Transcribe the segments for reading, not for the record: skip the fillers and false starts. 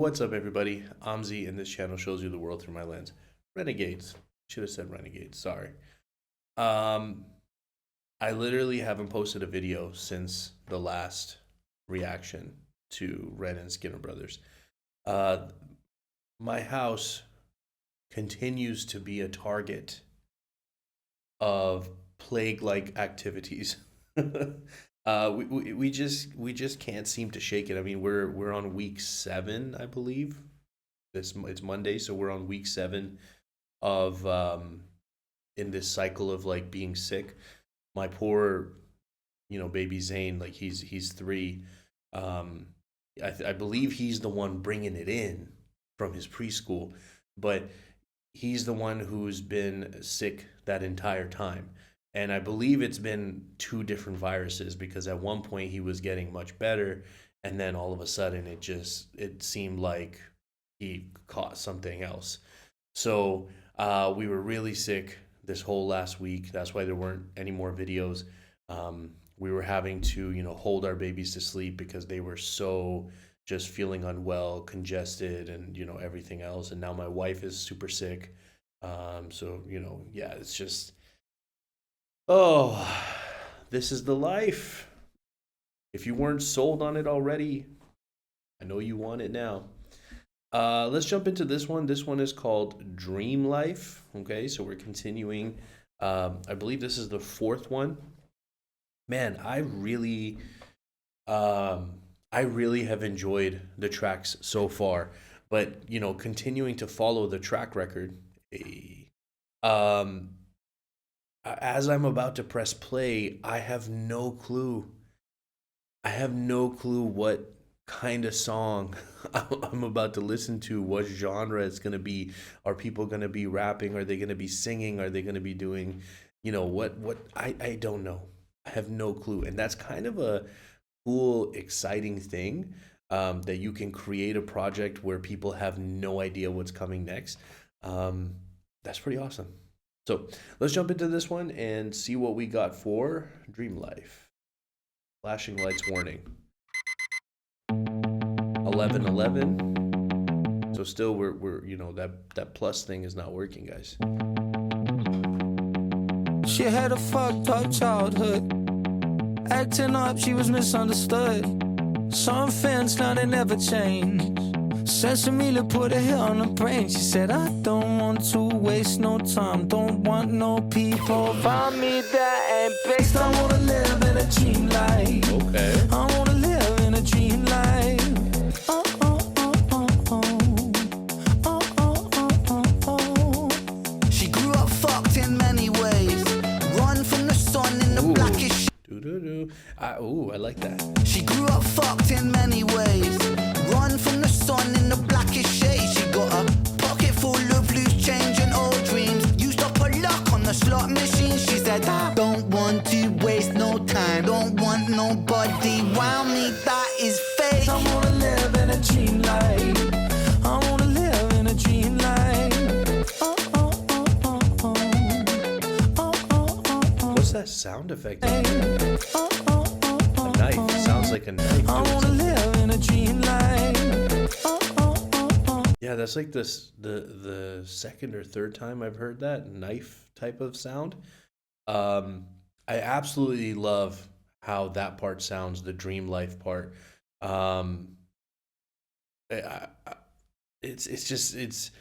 What's up, everybody? I'm Z, and this channel shows you the world through my lens. Renegades. Should have said renegades. Sorry. I literally haven't posted a video since the last reaction to Red and Skinner Brothers. My house continues to be a target of plague-like activities. We just can't seem to shake it. I mean, we're on week 7, I believe. It's Monday, so we're on week 7 of in this cycle of like being sick. My poor, baby Zane, like he's 3. I believe he's the one bringing it in from his preschool, but he's the one who's been sick that entire time. And I believe it's been 2 different viruses, because at one point he was getting much better, and then all of a sudden it seemed like he caught something else. So we were really sick this whole last week. That's why there weren't any more videos. We were having to, hold our babies to sleep because they were so just feeling unwell, congested, and, everything else. And now my wife is super sick. So, yeah, it's just, oh, this is the life. If you weren't sold on it already, I know you want it now. Let's jump into this one. This one is called Dream Life. Okay, so we're continuing. I believe this is the 4th one. Man, I really have enjoyed the tracks so far, but continuing to follow the track record. As I'm about to press play, I have no clue. I have no clue what kind of song I'm about to listen to, what genre it's going to be. Are people going to be rapping? Are they going to be singing? Are they going to be doing, what I don't know. I have no clue. And that's kind of a cool, exciting thing, that you can create a project where people have no idea what's coming next. That's pretty awesome. So let's jump into this one and see what we got for Dream Life. Flashing lights warning. 11:11. So still we're that plus thing is not working, guys. She had a fucked up childhood. Acting up, she was misunderstood. Some things now they never change. Sesame put a hit on her brain. She said, I don't want to waste no time. Don't want no people around me that ain't based. I wanna live in a dream life. Okay. I wanna live in a dream life. Oh, oh, oh, oh, oh. Oh, oh, oh, oh, oh. She grew up fucked in many ways. Run from the sun in the blackish. I like that. She grew up fucked in many ways. Run from the sun in the blackest shade. She got a pocket full of loose change and old dreams. Used up her luck on the slot machine. She said, I don't want to waste no time. Don't want nobody around me that is fake. I wanna live in a dream life. I wanna live in a dream life. Oh, oh, oh, oh, oh. Oh, oh, oh, oh. What's that sound effect? Oh, oh, oh, oh. A knife. It sounds like a knife. I wanna live in a dream life. Oh, oh, oh, oh. Yeah, that's like this the second or third time I've heard that knife type of sound. I absolutely love how that part sounds, the dream life part. It's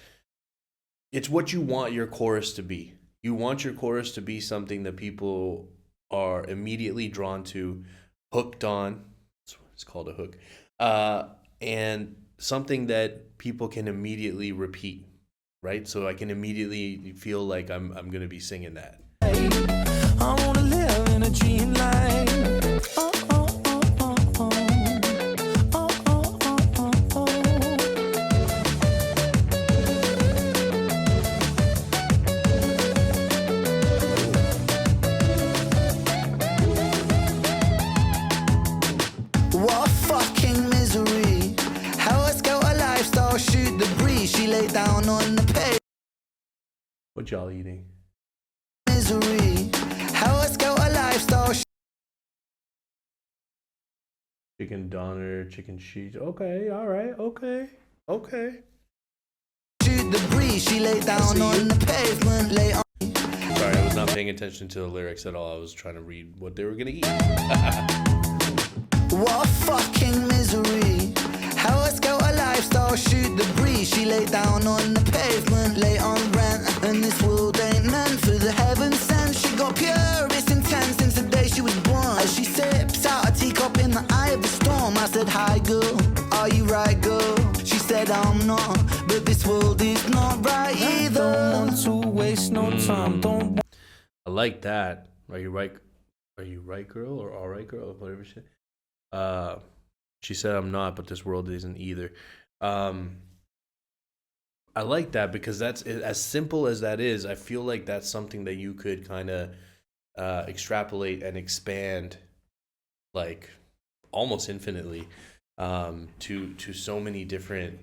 what you want your chorus to be. You want your chorus to be something that people are immediately drawn to, hooked on. It's called a hook. And something that people can immediately repeat, right? So I can immediately feel like I'm going to be singing that. I wanna live in a dream life. Oh, oh, oh, oh, oh. Oh, oh, oh, oh, oh. What a fucking misery. How I scout a lifestyle, shoot the breeze. She lay down on the page. What y'all eating? Misery. How I scout a lifestyle. Chicken doner, chicken sheet. Okay, all right, okay. Okay. Shoot the breeze, she lay down on the pavement, lay on. Sorry, I was not paying attention to the lyrics at all. I was trying to read what they were gonna eat. What a fucking misery. How a scout a lifestyle, shoot the breeze. She lay down on the pavement, lay on rent. And this world ain't meant for the heaven sent. She got pure, it's intense since the day she was born. As she sips out a teacup in the eye of the storm, I said, hi girl, are you right girl? She said, I'm not, but this world is not right either. Don't want to waste no time, don't. I like that. Are you right? Are you right, girl, or all right, girl, or whatever she? She said, "I'm not, but this world isn't either." I like that because that's as simple as that is. I feel like that's something that you could kind of extrapolate and expand, like almost infinitely, to so many different,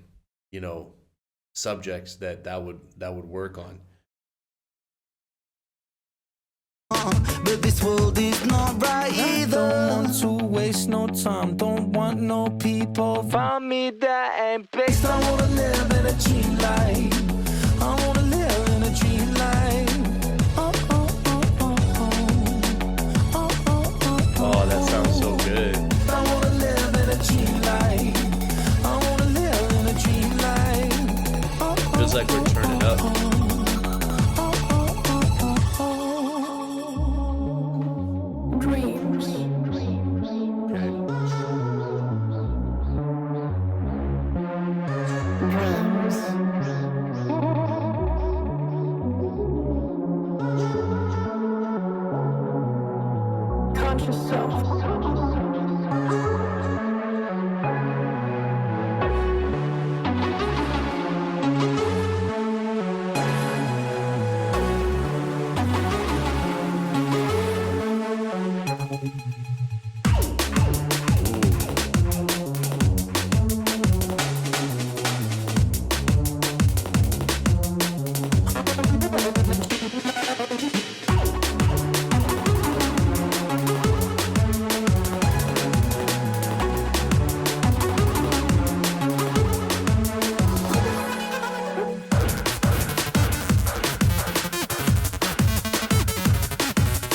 subjects that would work on. But this world is not right either. Don't want to waste no time. Don't want no people find me that ain't based. I wanna live in a dream life. I wanna live in a dream life. Oh, that sounds so good. I wanna live in a dream life. I wanna live in a dream life. Feels like we're turning up.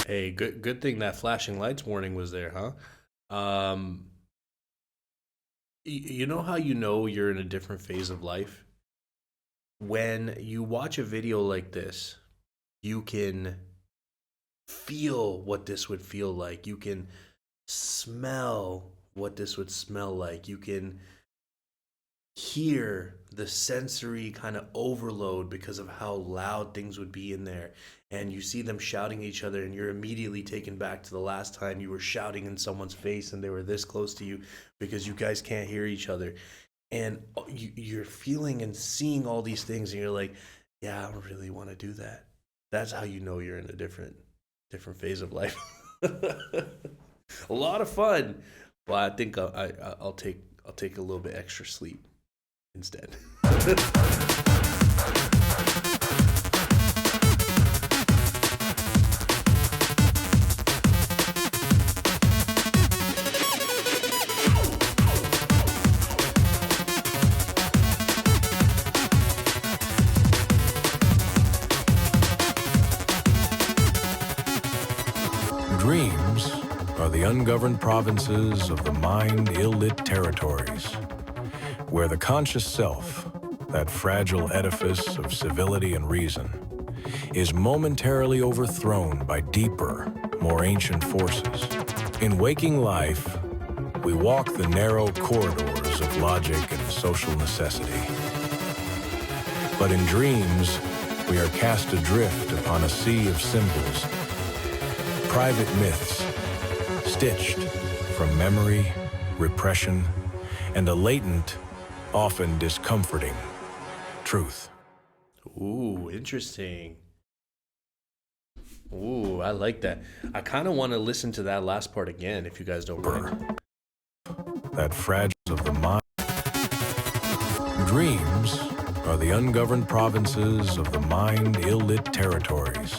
Hey, good thing that flashing lights warning was there, huh? You know how you know you're in a different phase of life? When you watch a video like this, you can feel what this would feel like. You can smell what this would smell like. You can hear the sensory kind of overload because of how loud things would be in there. And you see them shouting at each other, and you're immediately taken back to the last time you were shouting in someone's face and they were this close to you because you guys can't hear each other. And you're feeling and seeing all these things, and you're like, yeah, I don't really want to do that. That's how you know you're in a different phase of life. A lot of fun, but I think I'll take a little bit extra sleep instead. Dreams are the ungoverned provinces of the mind ill-lit territories, where the conscious self, that fragile edifice of civility and reason, is momentarily overthrown by deeper, more ancient forces. In waking life, we walk the narrow corridors of logic and social necessity. But in dreams, we are cast adrift upon a sea of symbols, private myths, stitched from memory, repression, and a latent, often discomforting, truth. Ooh, interesting. Ooh, I like that. I kind of want to listen to that last part again, if you guys don't mind. That fragile of the mind. Dreams are the ungoverned provinces of the mind ill-lit territories,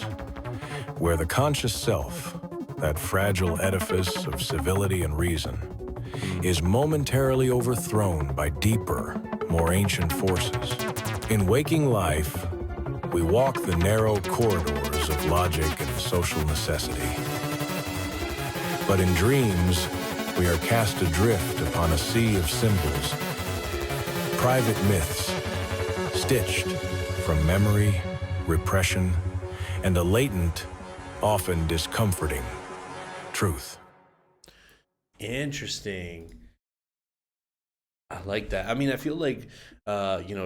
where the conscious self, that fragile edifice of civility and reason, is momentarily overthrown by deeper, more ancient forces. In waking life, we walk the narrow corridors of logic and social necessity. But in dreams, we are cast adrift upon a sea of symbols, private myths, stitched from memory, repression, and a latent, often discomforting, truth. Interesting. I like that. I mean, I feel like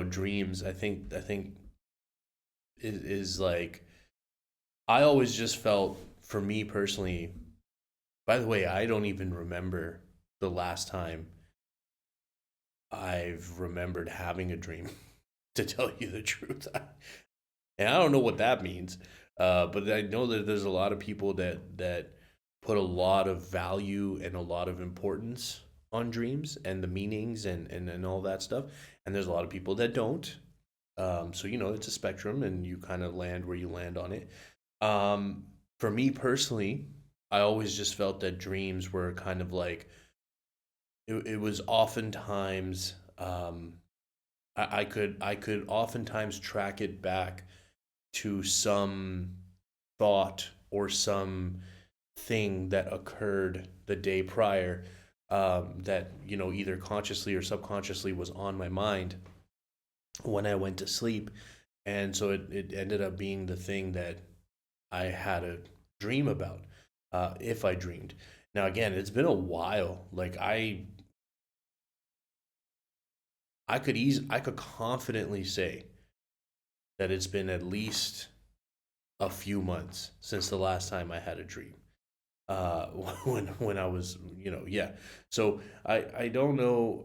dreams, I think is like I always just felt for me personally, by the way, I don't even remember the last time I've remembered having a dream, to tell you the truth. And I don't know what that means. But I know that there's a lot of people that put a lot of value and a lot of importance on dreams and the meanings and all that stuff. And there's a lot of people that don't. So it's a spectrum, and you kind of land where you land on it. For me personally, I always just felt that dreams were kind of like it was oftentimes I could oftentimes track it back to some thought or some thing that occurred the day prior, that either consciously or subconsciously was on my mind when I went to sleep. And so it ended up being the thing that I had a dream about, if I dreamed. Now again, it's been a while. Like I could confidently say that it's been at least a few months since the last time I had a dream. When I was, yeah. So I don't know,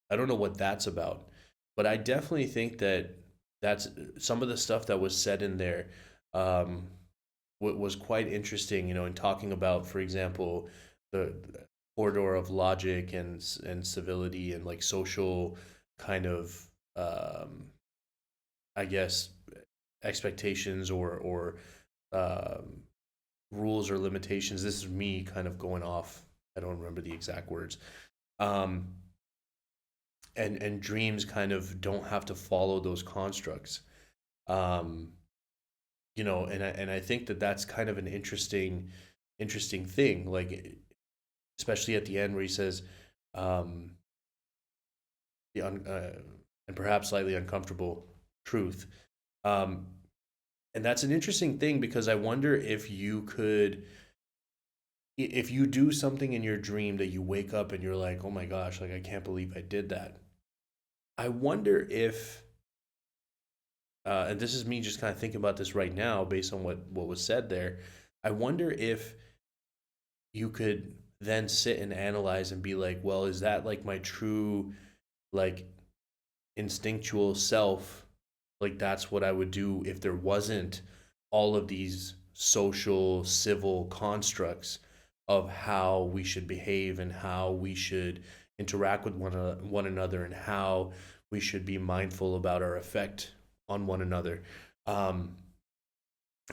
I don't know what that's about, but I definitely think that that's some of the stuff that was said in there. What was quite interesting, in talking about, for example, the corridor of logic and civility and like social kind of, I guess, expectations or um, rules or limitations. This is me kind of going off. I don't remember the exact words. Um, and dreams kind of don't have to follow those constructs. Um, and I think that that's kind of an interesting thing. Like, especially at the end where he says, um, and perhaps slightly uncomfortable truth. Um, and that's an interesting thing, because I wonder if you could, if you do something in your dream that you wake up and you're like, oh my gosh, like I can't believe I did that. I wonder if, and this is me just kind of thinking about this right now based on what was said there. I wonder if you could then sit and analyze and be like, well, is that like my true, like, instinctual self? Like, that's what I would do if there wasn't all of these social, civil constructs of how we should behave and how we should interact with one another, and how we should be mindful about our effect on one another. Um,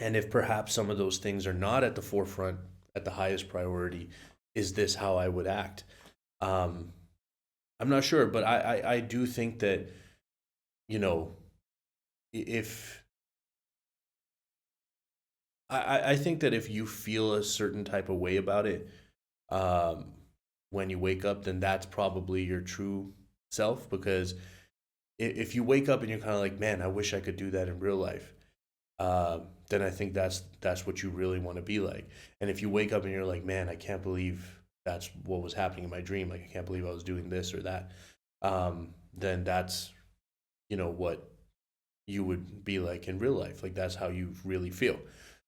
and if perhaps some of those things are not at the forefront, at the highest priority, is this how I would act? Um, I'm not sure, but I do think that, you know, if I think that if you feel a certain type of way about it, um, when you wake up, then that's probably your true self. Because if you wake up and you're kind of like, man, I wish I could do that in real life, then I think that's what you really want to be like. And if you wake up and you're like, man, I can't believe that's what was happening in my dream, like I can't believe I was doing this or that, then that's, what you would be like in real life. Like, that's how you really feel.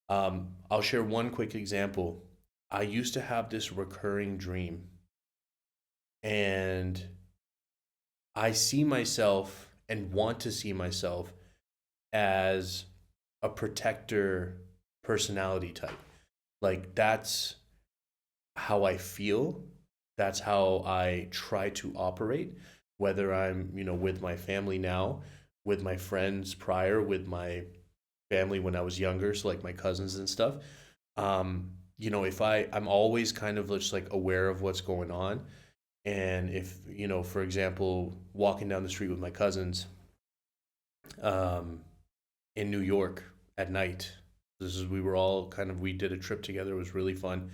I'll share one quick example. I used to have this recurring dream, and I see myself and want to see myself as a protector personality type. Like, that's how I feel. That's how I try to operate, whether I'm, with my family now, with my friends prior, with my family when I was younger, so like my cousins and stuff. If I'm always kind of just like aware of what's going on. And if, for example, walking down the street with my cousins, um, in New York at night. We were all we did a trip together. It was really fun.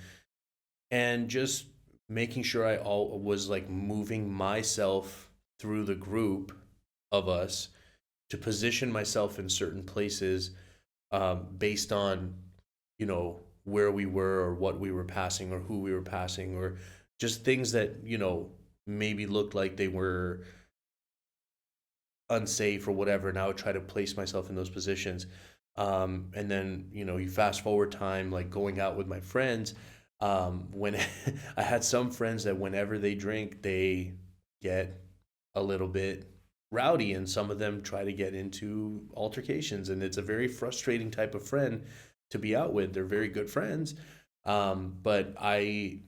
And just making sure I all was like moving myself through the group of us to position myself in certain places, based on, where we were or what we were passing or who we were passing, or just things that, maybe looked like they were unsafe or whatever, and I would try to place myself in those positions. And then, you fast forward time, like going out with my friends. When I had some friends that whenever they drink, they get a little bit rowdy, and some of them try to get into altercations, and it's a very frustrating type of friend to be out with. They're very good friends, but I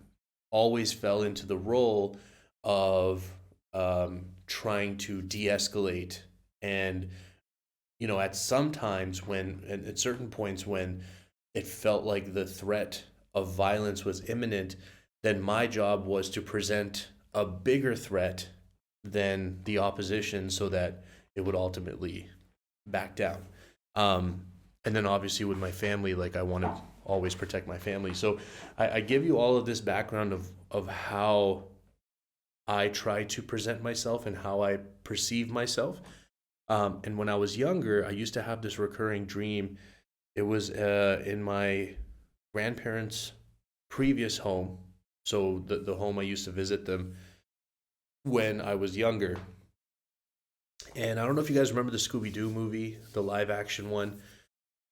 always fell into the role of, trying to de-escalate. And at some times, at certain points when it felt like the threat of violence was imminent, then my job was to present a bigger threat than the opposition, so that it would ultimately back down. And then obviously with my family, like I want to always protect my family. So I give you all of this background of how I try to present myself and how I perceive myself. And when I was younger, I used to have this recurring dream. It was, in my grandparents' previous home. So the home I used to visit them when I was younger. And I don't know if you guys remember the Scooby Doo movie, the live action one.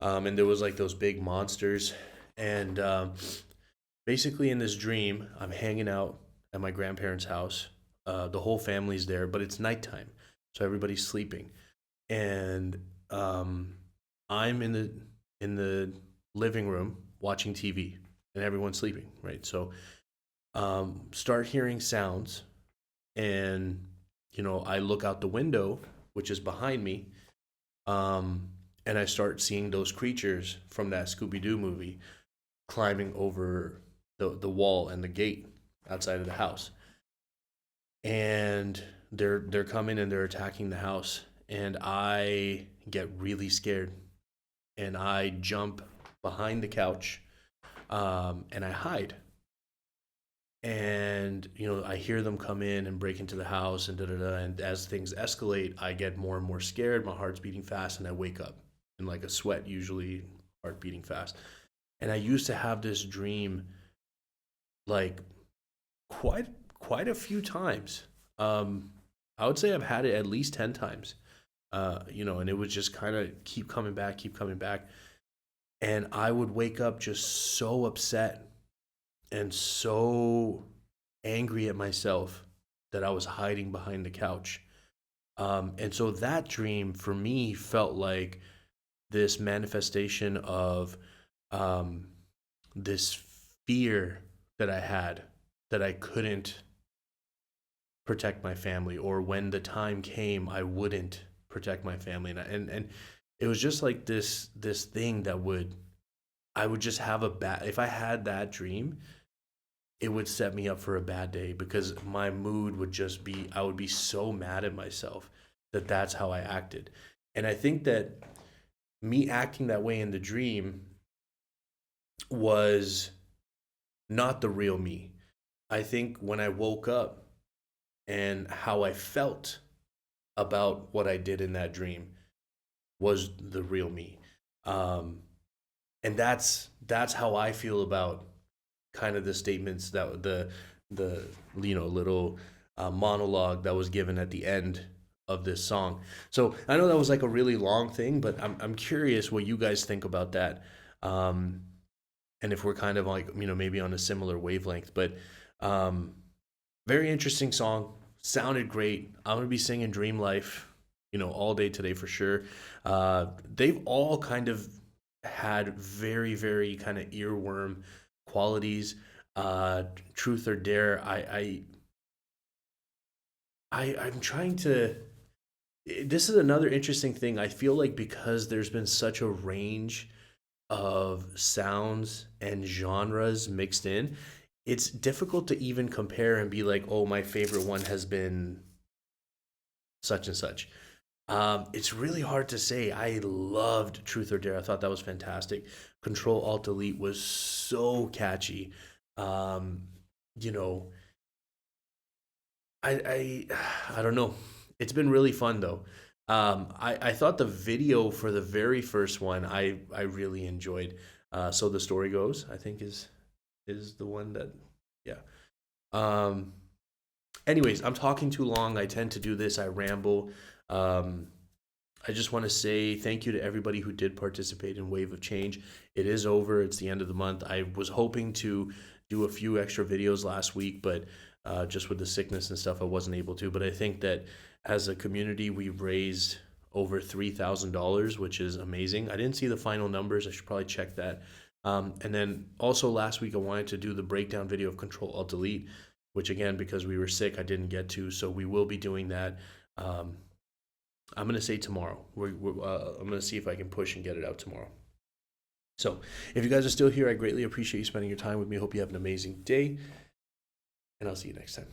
And there was like those big monsters. And basically, in this dream, I'm hanging out at my grandparents' house. The whole family's there, but it's nighttime, so everybody's sleeping. And I'm in the living room watching TV, and everyone's sleeping, right? So start hearing sounds, and I look out the window, which is behind me, and I start seeing those creatures from that Scooby Doo movie climbing over the wall and the gate outside of the house. And they're coming and they're attacking the house, and I get really scared, and I jump behind the couch, and I hide. And I hear them come in and break into the house, and da da da. And as things escalate, I get more and more scared. My heart's beating fast, and I wake up in like a sweat, usually heart beating fast. And I used to have this dream like quite a few times. I would say I've had it at least 10 times. And it would just kind of keep coming back, keep coming back. And I would wake up just so upset and so angry at myself that I was hiding behind the couch. And so that dream for me felt like this manifestation of, this fear that I had, that I couldn't protect my family, or when the time came, I wouldn't protect my family. And it was just like this thing that I would just have if I had that dream, it would set me up for a bad day, because my mood would just be, I would be so mad at myself that that's how I acted. And I think that me acting that way in the dream was not the real me. I think when I woke up and how I felt about what I did in that dream was the real me. And that's how I feel about kind of the statements that the little monologue that was given at the end of this song. So I know that was like a really long thing, but I'm curious what you guys think about that, and if we're kind of like maybe on a similar wavelength. But very interesting song, sounded great. I'm gonna be singing Dream Life all day today for sure. They've all kind of had very, very kind of earworm qualities. Truth or Dare, I'm trying to. This is another interesting thing. I feel like because there's been such a range of sounds and genres mixed in, it's difficult to even compare and be like, oh, my favorite one has been such and such. It's really hard to say. I loved Truth or Dare. I thought that was fantastic. Control Alt Delete was so catchy. Um, you know, I don't know. It's been really fun though. I thought the video for the very first one I really enjoyed. So the story goes, I think is the one that, yeah. Um, anyways, I'm talking too long. I tend to do this. I ramble. Um, I just want to say thank you to everybody who did participate in Wave of Change. It is over. It's the end of the month. I was hoping to do a few extra videos last week, but just with the sickness and stuff, I wasn't able to. But I think that as a community, we've raised over $3,000, which is amazing. I didn't see the final numbers. I should probably check that. And then also last week, I wanted to do the breakdown video of Control Alt Delete, which again, because we were sick, I didn't get to. So we will be doing that. I'm going to say tomorrow. I'm going to see if I can push and get it out tomorrow. So if you guys are still here, I greatly appreciate you spending your time with me. Hope you have an amazing day, and I'll see you next time.